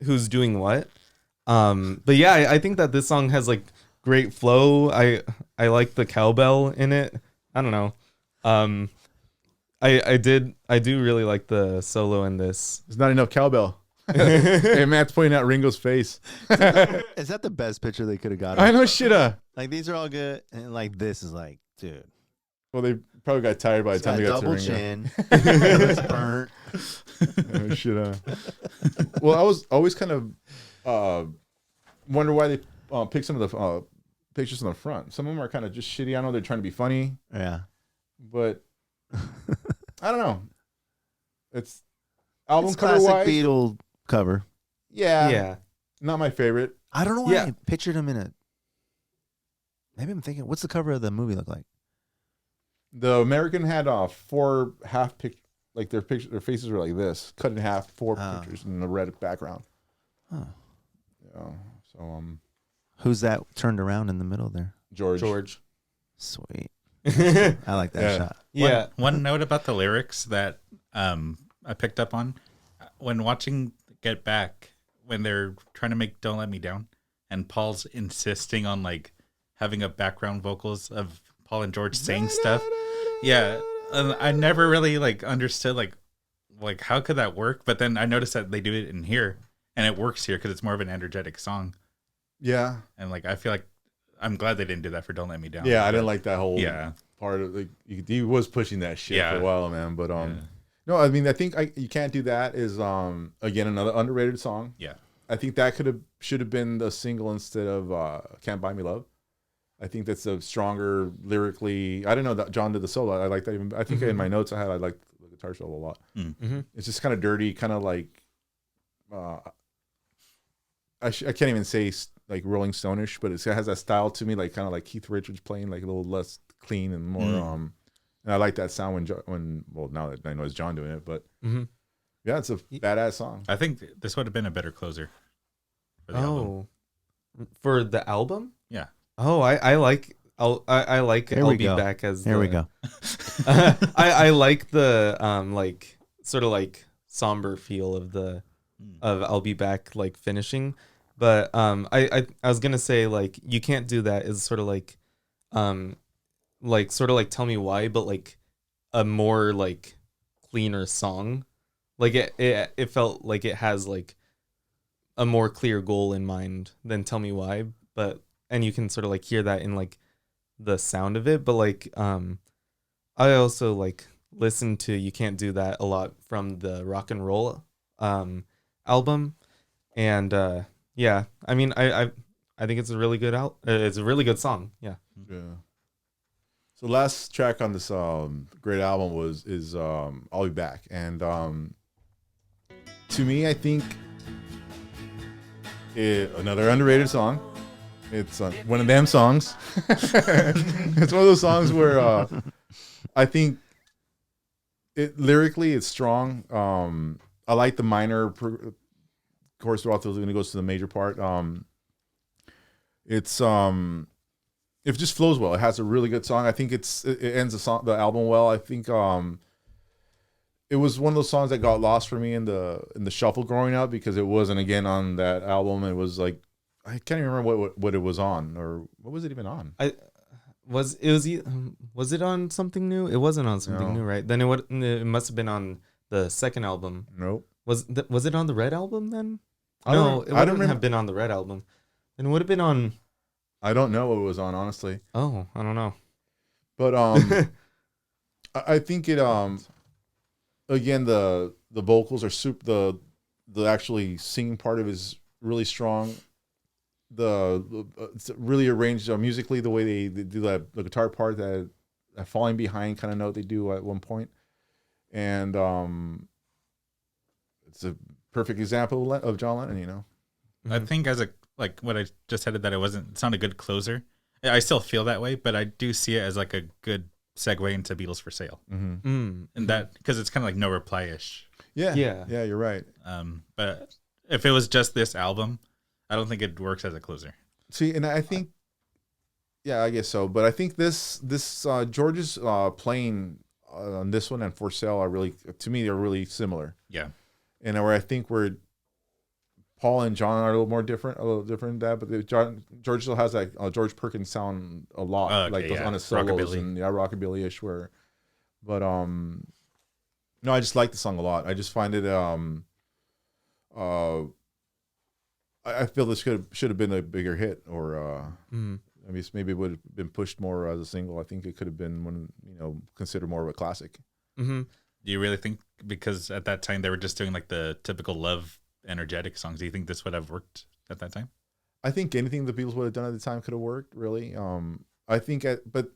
who's doing what. But yeah, I think that this song has like great flow. I like the cowbell in it. I don't know. I do really like the solo in this. There's not enough cowbell. Hey, Matt's pointing out Ringo's face. Is that the best picture they could have got? I know shit. Like, these are all good. And, like, this is like, dude. Well, they probably got tired by the It's time got they got to double Ringo. chin. It's burnt. Oh, shit. Well, I was always kind of wonder why they pick some of the pictures on the front. Some of them are kind of just shitty. I know they're trying to be funny, Yeah. but I don't know. It's album It's cover classic wise. Beatle cover. Yeah, Yeah. not my favorite. I don't know why Yeah. I pictured him in a. Maybe I'm thinking, what's the cover of the movie look like? The American had 4 half pic, like their faces were like this, cut in half, 4 Oh. pictures in the red background. Oh. Yeah. So Who's that turned around in the middle there? George. Sweet. Yeah. I like that shot. One note about the lyrics that I picked up on when watching Get Back, when they're trying to make "Don't Let Me Down," and Paul's insisting on like having a background vocals of Paul and George saying stuff. Yeah, I never really like understood like like, how could that work? But then I noticed that they do it in here, and it works here because it's more of an energetic song. Yeah. And like, I feel like I'm glad they didn't do that for "Don't Let Me Down." Yeah, I didn't like that whole Yeah, part of like he was pushing that shit for Yeah. a while, man. But Yeah. no, I mean I think you can't do that is again another underrated song. yeah. I think that should have been the single instead of Can't Buy Me Love. I think that's a stronger lyrically. I didn't know that John did the solo. I like that even. I think in my notes I liked the guitar solo a lot. Mm-hmm. It's just kind of dirty, kind of like I can't even say like Rolling Stone-ish, but it has that style to me, like kind of like Keith Richards playing, like a little less clean and more. And I like that sound when well now that I know it's John doing it, but yeah, it's a badass song. I think this would have been a better closer. For the album. Oh, for the album? Yeah. Oh, I like I like Here I'll we Be go. Back as Here we go. I like the like sort of like somber feel of the of I'll Be Back like finishing, but I was gonna say like You Can't Do That is sort of like Tell Me Why, but like a more like cleaner song. Like it felt like it has like a more clear goal in mind than Tell Me Why, but and you can sort of like hear that in like the sound of it, but like I also like listen to You Can't Do That a lot from the Rock and Roll album, and yeah, I mean I think it's a really good it's a really good song. Yeah. So last track on this great album is I'll Be Back, and to me I think another underrated song. It's one of them songs. It's one of those songs where I think lyrically it's strong. I like the minor chorus throughout when it goes to the major part. It just flows well. It has a really good song. I think it ends the album well. I think it was one of those songs that got lost for me in the shuffle growing up because it wasn't again on that album. It was like I can't even remember what it was on, or what was it even on? Was it on something new? It wasn't on something new, right? Then it must have been on the second album. Nope. Was it on the Red album then? I It wouldn't have been on the Red album. Then it would have been on. I don't know what it was on, honestly. Oh, I don't know. But I think it again the vocals are super. The actually singing part of it is really strong. It's really arranged musically the way they do the guitar part, that falling behind kind of note they do at one point, and it's a perfect example of John Lennon, you know. I think as a like what I just said, that it's not a good closer. I still feel that way, but I do see it as like a good segue into Beatles for Sale, and that because it's kind of like No Reply ish. Yeah, you're right. But if it was just this album, I don't think it works as a closer. See, and I think, yeah, I guess so. But I think this George's playing on this one and For Sale are really, to me, they're really similar. Yeah, and where I think where Paul and John are a little different than that. But George still has that George Perkins sound a lot, like those on his solos rockabilly. and rockabilly-ish. But no, I just like the song a lot. I just find it I feel this should have been a bigger hit, or I mean, maybe it would have been pushed more as a single. I think it could have been considered more of a classic. Do you really think because at that time they were just doing like the typical love energetic songs? Do you think this would have worked at that time? I think anything the Beatles would have done at the time could have worked. Really, I think, but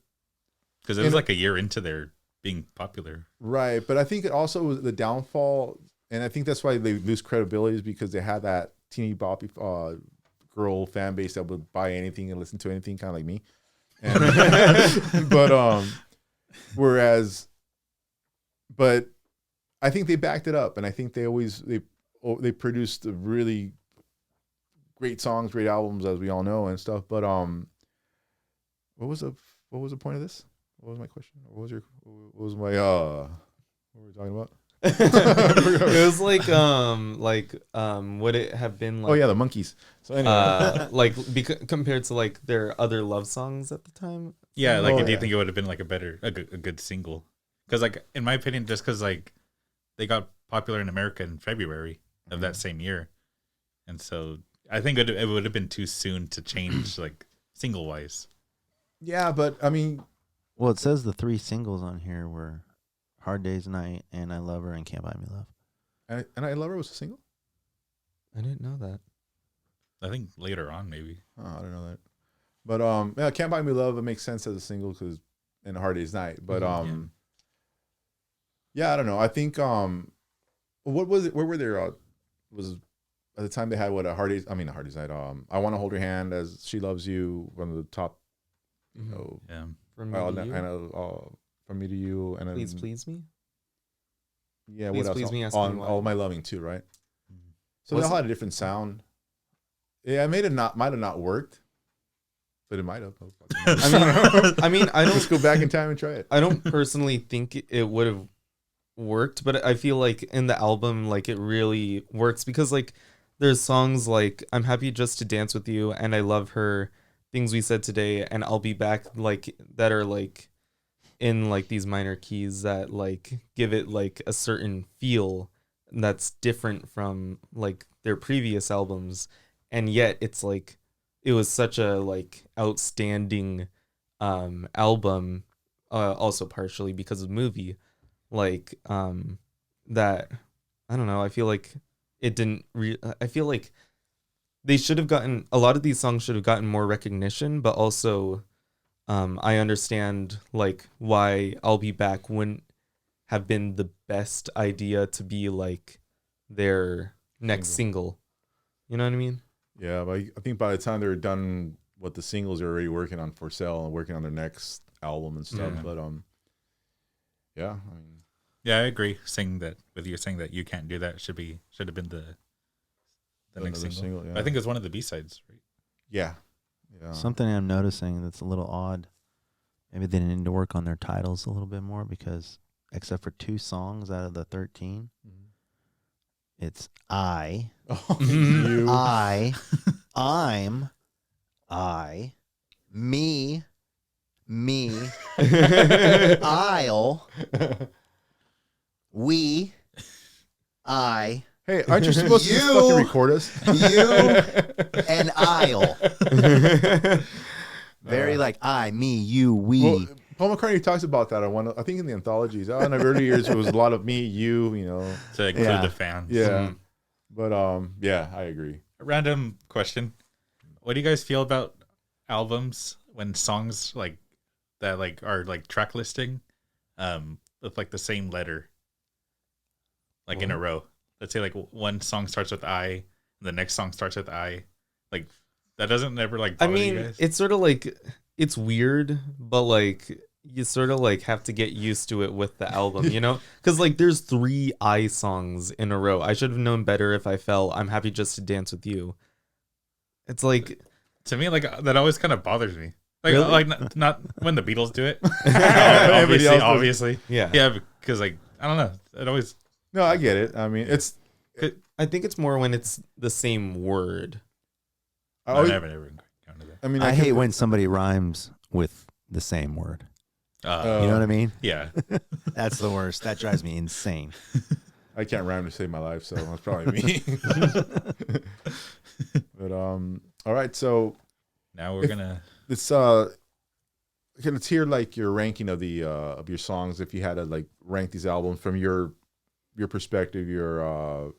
because it was like a year into their being popular, right? But I think it also was the downfall, and I think that's why they lose credibility, is because they had that teeny boppy girl fan base that would buy anything and listen to anything, kind of like me. And, but I think they backed it up, and I think they produced really great songs, great albums, as we all know and stuff. But what was the point of this? What was my question? What was my what were we talking about? It was like would it have been like, oh yeah, the Monkees. So anyway, like compared to like their other love songs at the time. yeah. Like, do you yeah. think it would have been like a good single? Because like in my opinion, just because like they got popular in America in February of that same year, and so I think it would have been too soon to change like single wise. Yeah, but I mean, Well, it says the 3 singles on here were Hard Day's Night and I Love Her and Can't Buy Me Love. and I Love Her was a single. I didn't know that. I think later on maybe. Oh, I don't know that. But yeah, Can't Buy Me Love, it makes sense as a single because in A Hard Day's Night. But yeah, I don't know. I think what was it? Where were there? Was at the time they had what a Hard Day's? I mean, a Hard Day's Night. I Want to Hold Your Hand as She Loves You, one of the top. You know, Yeah. From me to you. From Me to You, and then, Please please me. Yeah, Please what else? Please Me, Ask On Me Why. All My Loving too, right? So Was they all it- had a different sound. Yeah, might have not worked, but it might have. I mean, I Let's don't go back in time and try it. I don't personally think it would have worked, but I feel like in the album, like it really works because like there's songs like I'm Happy Just to Dance with You and I Love Her, Things We Said Today, and I'll Be Back, like that are like in like these minor keys that like give it like a certain feel that's different from like their previous albums, and yet it's like it was such a like outstanding album, also partially because of the movie, like that I don't know, I feel like it didn't I feel like they should have gotten a lot of these songs should have gotten more recognition, but also I understand like why I'll Be Back wouldn't have been the best idea to be like their next single. You know what I mean? Yeah, but I think by the time they were done with the singles, they're already working on For Sale and working on their next album and stuff. Yeah. But yeah, I mean, Yeah, I agree. Saying that with you saying that You Can't Do That should have been the next another single. yeah. I think it's one of the B-sides, right? yeah. Something I'm noticing that's a little odd. Maybe they need to work on their titles a little bit more because except for 2 songs out of the 13, it's I, Oh, you. I'm, me, I'll, we, I, Hey, aren't you supposed to just You. fucking record us? you, and I'll. Very like I, me, you, we. Well, Paul McCartney talks about that on I think in the anthologies. In the early years, it was a lot of me, you, To include Yeah. the fans. Yeah. But yeah, I agree. A random question. What do you guys feel about albums when songs like that like are like track listing with like the same letter like in a row? Let's say like one song starts with I and the next song starts with I. Like that doesn't ever like I bother you mean, guys? it's sort of like it's weird, but like you sort of like have to get used to it with the album, you know? Because like there's 3 I songs in a row. I should have known better if I felt I'm Happy Just to Dance with You. It's like To me, like that always kind of bothers me. Like, Really? like not when the Beatles do it. Everybody else does. obviously, yeah. yeah, because like I don't know, it always. No, I get it. I mean, it's. I think it's more when it's the same word. I I always- never encountered that. I mean, I hate when somebody rhymes with the same word. You know what I mean? Yeah, That's the worst. That drives me insane. I can't rhyme to save my life, so that's probably me. But all right, so now we're gonna. let's let's hear like your ranking of the of your songs. If you had to like rank these albums from your perspective, your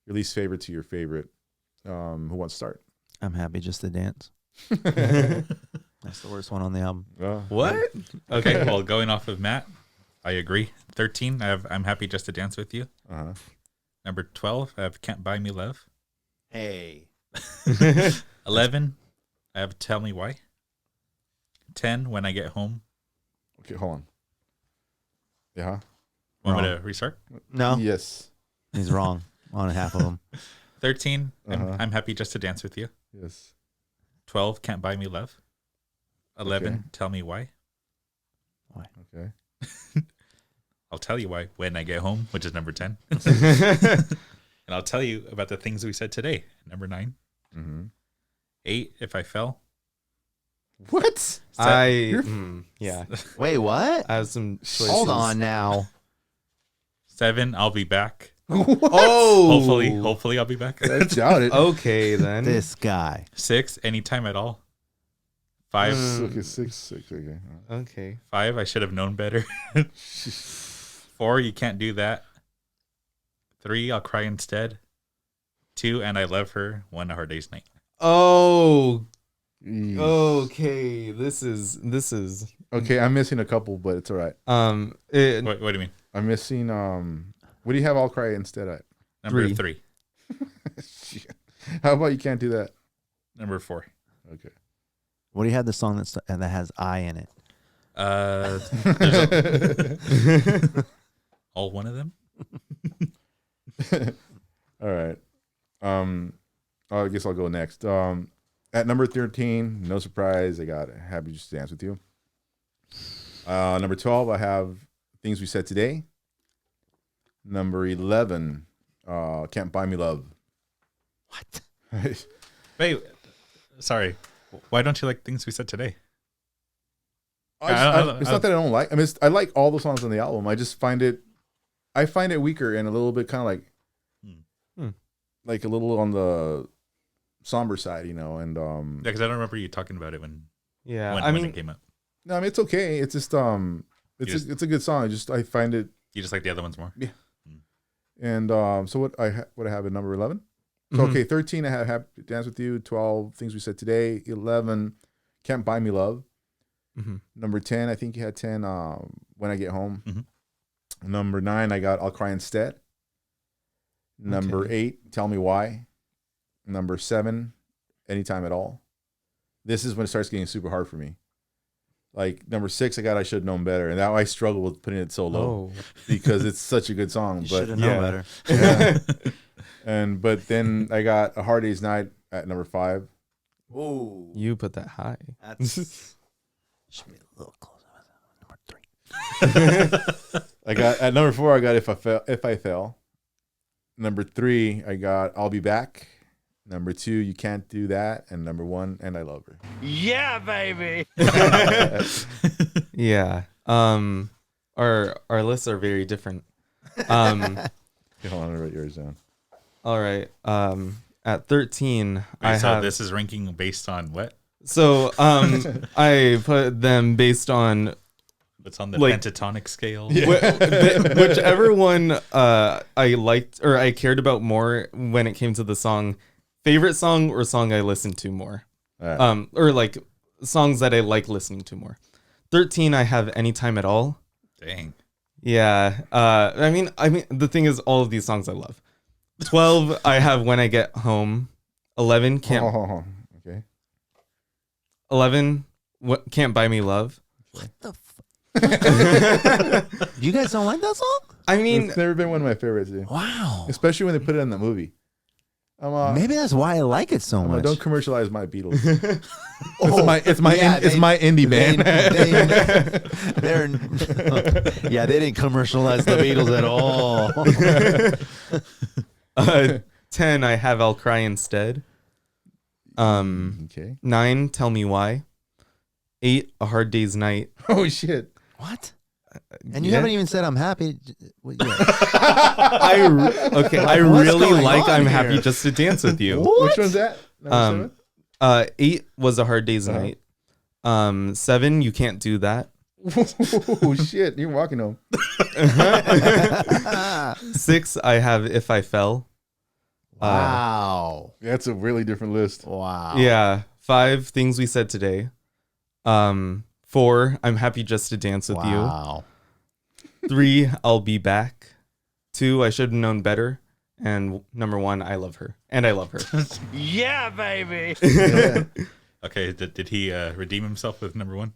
least favorite to your favorite. Who wants to start? I'm happy just to dance. That's the worst one on the album. What? Okay, well, going off of Matt, I agree. 13, I'm Happy Just to Dance with You. Uh-huh. Number 12, I have Can't Buy Me Love. Hey. 11, I have Tell Me Why. 10, When I Get Home. Okay, hold on. Yeah. Want me Wrong. to restart? No, Yes. he's wrong on half of them. 13, Uh-huh. I'm Happy Just to Dance with You. Yes. 12, Can't Buy Me Love. 11, Okay. Tell Me Why. Okay. I'll tell you why when I get home, which is number 10. And I'll tell you about the things we said today, number 9. Mm-hmm. 8, If I Fell. What? Yeah. Wait, what? I have some choices. Hold on now. 7, I'll Be Back. Oh, Hopefully I'll be back. I doubt it. Okay then. This guy. 6, anytime at all. 5, Okay, 6. Okay. Okay. 5, I should have known better. 4, you can't do that. 3, I'll cry instead. 2, and I love her. 1, a hard day's night. Oh. Eesh. Okay. This is. Okay, I'm missing a couple, but it's all right. What do you mean? I'm missing. What do you have? I'll cry instead. Number 3. 3. Shit. How about you can't do that? Number 4. Okay. What do you have the song that has I in it? All one of them? All right. I guess I'll go next. At number 13, no surprise, I got Happy Just to Dance with You. Number 12, I have Things We Said Today. Number 11, Can't Buy Me Love. What? Wait, sorry. Why don't you like Things We Said Today? It's not that I don't like. I mean, I like all the songs on the album. I just find it weaker and a little bit kind of like, like a little on the somber side, you know. And Yeah, because I don't remember you talking about it when Yeah. it came up. no, I mean it's okay. It's just it's a good song. I find it. You just like the other ones more? And so what I have at number 11. So Mhm. okay, 13 I have Happy to Dance with You. 12 Things We Said Today. 11 Can't Buy Me Love. Mhm. Number 10 I think you had 10 When I Get Home. Mhm. Number 9 I got I'll Cry Instead. Number 8 Tell Me Why. Number 7 Anytime at All. This is when it starts getting super hard for me. Like number 6 I got I Should Have Known Better, and now I struggle with putting it so low because it's such a good song. You But should have known better. yeah. But then I got A Hard Day's Night at number 5. Whoa. You put that high. That's should be a little closer. Number 3. I got at number 4 I got If I Fell. Number 3 I got I'll Be Back. Number 2 You Can't Do That, and number 1 And I Love Her. Yeah, baby. Yeah. Our lists are very different. Okay, hold on, I'm gonna write yours down. All right. At 13, I so have this is ranking based on what? so I put them based on It's on the Like- pentatonic scale. whichever one I liked or I cared about more when it came to the song, favorite song or song I listened to more. All right. Or like songs that I like listening to more. 13, I have Anytime at All. Dang. Yeah. I mean, the thing is, all of these songs I love. 12, I have When I Get Home. 11, Okay. 11, Can't Buy Me Love. What the You guys don't like that song? I mean, It's never been one of my favorites, dude. Wow. Especially when they put it in the movie. Maybe that's why I like it so much. Don't commercialize my Beatles. Oh, it's my indie band. Yeah, they didn't commercialize the Beatles at all. 10, I have I'll Cry Instead. Okay. 9, Tell Me Why. 8, A Hard Day's Night. Oh shit. What? And you Yeah. haven't even said I'm happy. Well, yeah. I What's really going like on I'm here? Happy Just to Dance with You. Which one's that? Number 8 was A Hard Day's Uh-huh. Night. 7, You Can't Do That. 7? Oh shit. You're walking home. 6, I have If I Fell. Wow. That's a really different list. Wow. Yeah. 5, Things We Said Today. 4, I'm Happy Just to Dance with Wow. You. 3, I'll Be Back. 2, I Should Have Known Better. And number 1, I Love Her. And I Love Her. Yeah, baby. Yeah. Okay, did he redeem himself with number 1?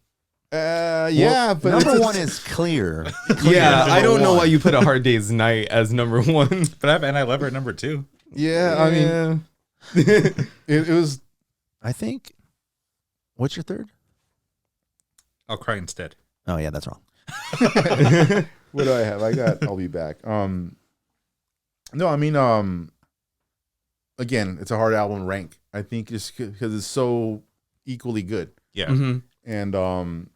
Yeah, but Number 1 is clear. Yeah, I don't know one. why you put A Hard Day's Night as number 1. But I have And I Love Her at number 2. Yeah, I mean, it was. I think. What's your third? I'll Cry Instead. Oh, yeah, that's wrong. What do I have? I got I'll Be Back. No, I mean, again, it's a hard album to rank. I think just because it's so equally good. Yeah. Mhm. And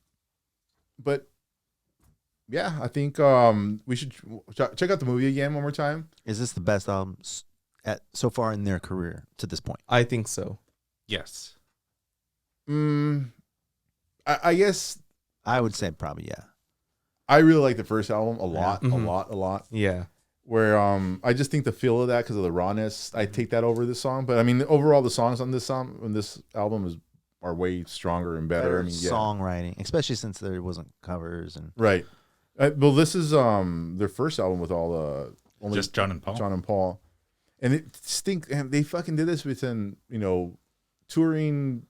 but yeah, I think we should check out the movie again one more time. Is this the best album so far in their career to this point? I think so. Yes. I guess I would say probably yeah. I really like the first album a lot, Mhm. a lot. Yeah. Where I just think the feel of that because of the rawness, I take that over this song. But I mean, overall, the songs on this album are way stronger and better. I mean, yeah, Songwriting, especially since there wasn't covers and right. Well, this is their first album with all the only Just John and Paul. John and Paul, and it stinks. And they fucking did this within touring.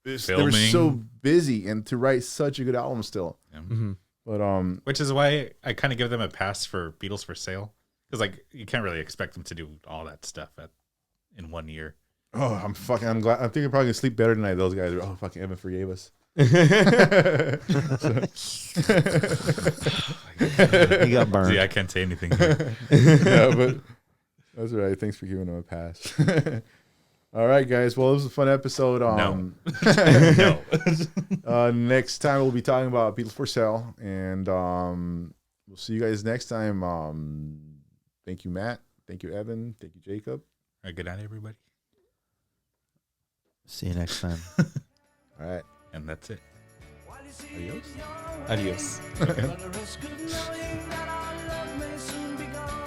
They were so Filming. busy and to write such a good album still. Yeah. Mhm. But Which is why I kind of give them a pass for Beatles for Sale, because like you can't really expect them to do all that stuff in 1 year. oh, I'm glad. I think I'm probably gonna sleep better tonight. Those guys are. Oh, fucking Evan forgave us. he got burned. See, I can't say anything. Here. Yeah, but that's all right. Thanks for giving him a pass. All right, guys. Well, it was a fun episode. No. Next time we'll be talking about Beatles for Sale, and we'll see you guys next time. Thank you, Matt. Thank you, Evan. Thank you, Jacob. All right, good night, everybody. See you next time. All right. And that's it. Adios. Adios. Run the risk of knowing that our love may soon be gone.